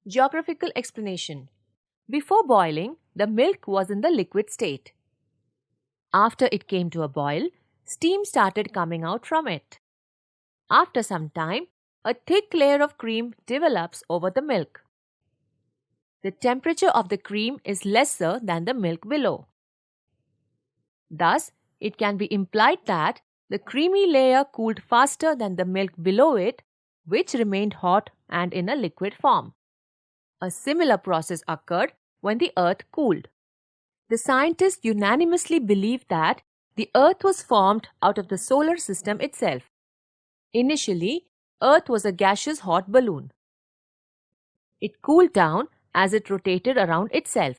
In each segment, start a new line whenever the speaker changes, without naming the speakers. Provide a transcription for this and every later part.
Geographical explanation. Before boiling, the milk was in the liquid state. After it came to a boil, steam started coming out from it. After some time, a thick layer of cream develops over the milk. The temperature of the cream is lesser than the milk below. Thus, it can be implied that the creamy layer cooled faster than the milk below it, which remained hot and in a liquid form. A similar process occurred when the Earth cooled. The scientists unanimously believe that the Earth was formed out of the solar system itself. Initially, Earth was a gaseous hot balloon. It cooled down as it rotated around itself.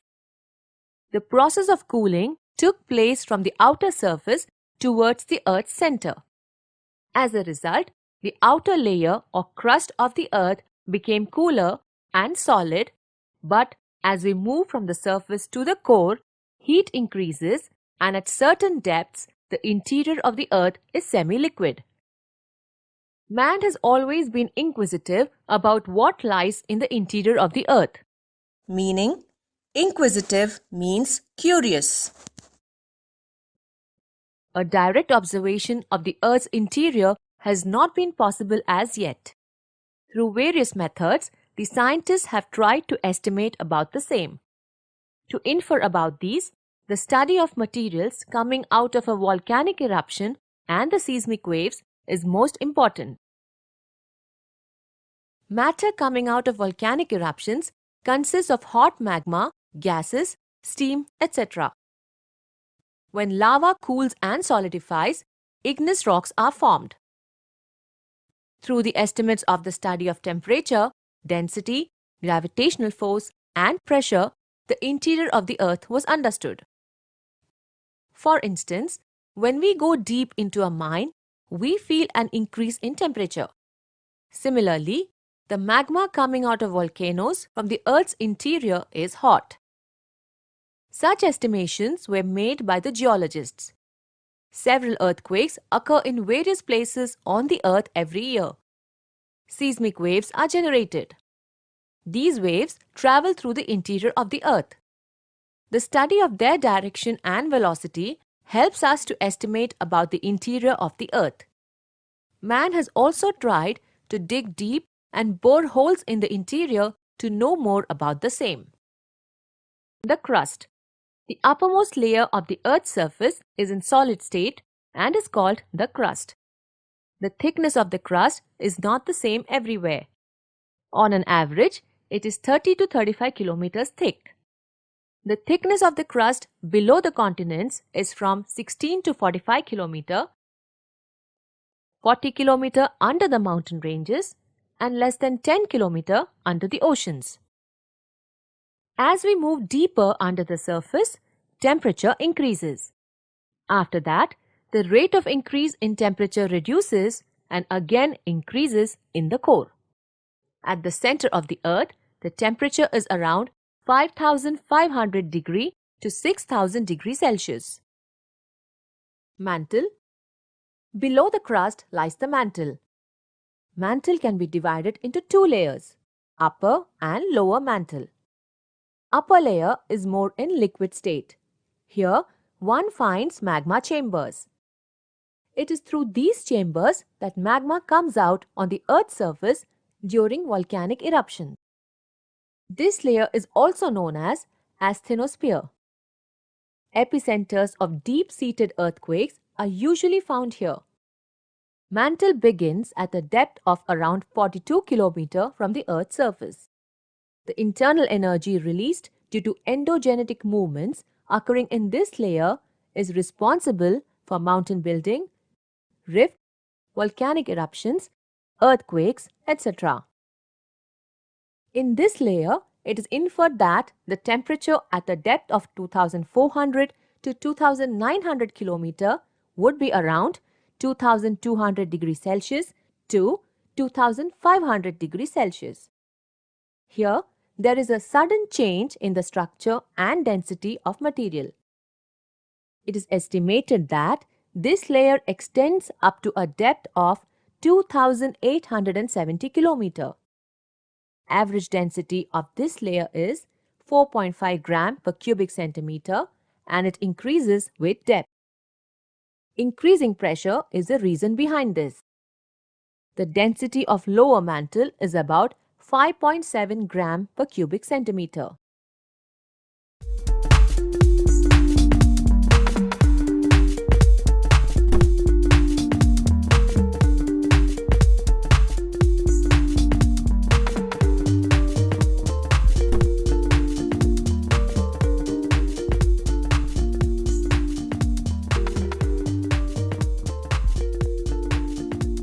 The process of cooling took place from the outer surface towards the Earth's center. As a result, the outer layer or crust of the Earth became cooler and solid, but as we move from the surface to the core, heat increases and at certain depths, the interior of the Earth is semi-liquid. Man has always been inquisitive about what lies in the interior of the Earth.
Meaning, inquisitive means curious.
A direct observation of the Earth's interior has not been possible as yet. Through various methods, the scientists have tried to estimate about the same. To infer about these, the study of materials coming out of a volcanic eruption and the seismic waves is most important. Matter coming out of volcanic eruptions consists of hot magma, gases, steam, etc. When lava cools and solidifies, igneous rocks are formed. Through the estimates of the study of temperature, density, gravitational force, and pressure, the interior of the Earth was understood. For instance, when we go deep into a mine, we feel an increase in temperature. Similarly, the magma coming out of volcanoes from the Earth's interior is hot. Such estimations were made by the geologists. Several earthquakes occur in various places on the Earth every year. Seismic waves are generated. These waves travel through the interior of the Earth. The study of their direction and velocity helps us to estimate about the interior of the Earth. Man has also tried to dig deep and bore holes in the interior to know more about the same. The crust. The uppermost layer of the Earth's surface is in solid state and is called the crust. The thickness of the crust is not the same everywhere. On an average, it is 30 to 35 kilometers thick. The thickness of the crust below the continents is from 16 to 45 kilometer, 40 kilometer under the mountain ranges, and less than 10 kilometer under the oceans. As we move deeper under the surface, temperature increases. After that, the rate of increase in temperature reduces and again increases in the core. At the center of the Earth, the temperature is around 5,500 degree to 6,000 degrees Celsius. Mantle. Below the crust lies the mantle. Mantle can be divided into two layers, upper and lower mantle. Upper layer is more in liquid state. Here, one finds magma chambers. It is through these chambers that magma comes out on the Earth's surface during volcanic eruption. This layer is also known as asthenosphere. Epicenters of deep-seated earthquakes are usually found here. Mantle begins at a depth of around 42 km from the Earth's surface. The internal energy released due to endogenetic movements occurring in this layer is responsible for mountain building, rift, volcanic eruptions, earthquakes, etc. In this layer, it is inferred that the temperature at the depth of 2400 to 2900 km would be around 2200 degrees Celsius to 2500 degrees Celsius. Here, there is a sudden change in the structure and density of material. It is estimated that this layer extends up to a depth of 2870 km. average density of this layer is 4.5 gram per cubic centimeter and it increases with depth. Increasing pressure is the reason behind this. The density of lower mantle is about 5.7 gram per cubic centimeter.